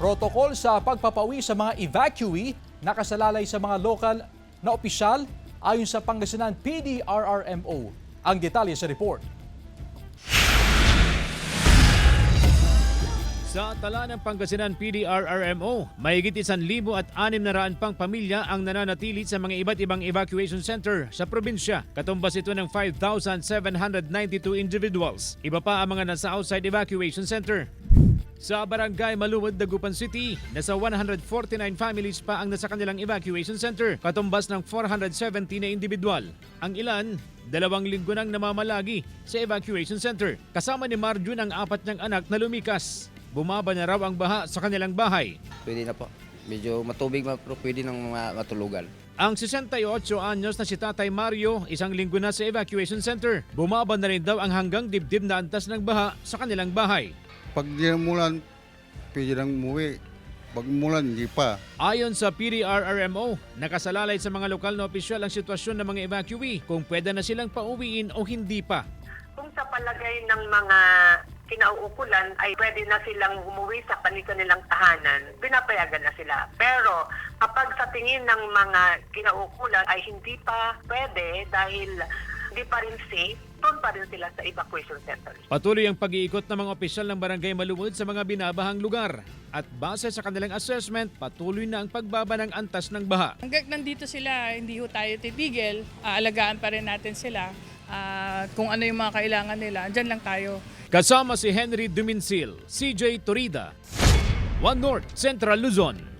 Protocol sa pagpapauwi sa mga evacuee nakasalalay sa mga lokal na opisyal ayon sa Pangasinan PDRRMO. Ang detalye sa report. Sa tala ng Pangasinan PDRRMO, mahigit 1,600 pang pamilya ang nananatili sa mga iba't ibang evacuation center sa probinsya. Katumbas ito ng 5,792 individuals. Iba pa ang mga nasa outside evacuation center. Sa Barangay Maluwad, Dagupan City, nasa 149 families pa ang nasa kanilang evacuation center, katumbas ng 470 na individual. Ang ilan, 2 linggo nang namamalagi sa evacuation center. Kasama ni Marjun ang 4 niyang anak na lumikas. Bumaba na raw ang baha sa kanilang bahay. Pwede na po. Medyo matubig pero pwede nang matulugan. Ang 68 anyos na si Tatay Mario, 1 linggo na sa evacuation center. Bumaba na rin daw ang hanggang dibdib na antas ng baha sa kanilang bahay. Pag di na mulan, pwede nang umuwi. Pag mulan, hindi pa. Ayon sa PDRRMO, nakasalalay sa mga lokal na opisyal ang sitwasyon ng mga evacuee kung pwede na silang pauwiin o hindi pa. Kung sa palagay ng mga kinauukulan ay pwede na silang umuwi sa kanilang tahanan, pinapayagan na sila. Pero kapag sa tingin ng mga kinauukulan ay hindi pa pwede dahil hindi pa rin safe, doon pa rin sila sa evacuation center. Patuloy ang pag-iikot ng mga opisyal ng Barangay Maluwad sa mga binabahang lugar. At base sa kanilang assessment, patuloy na ang pagbaba ng antas ng baha. Hanggang nandito sila, hindi ho tayo titigil. Aalagaan pa rin natin sila. Kung ano yung mga kailangan nila, andyan lang tayo. Kasama si Henry Duminsil, CJ Torida, One North, Central Luzon.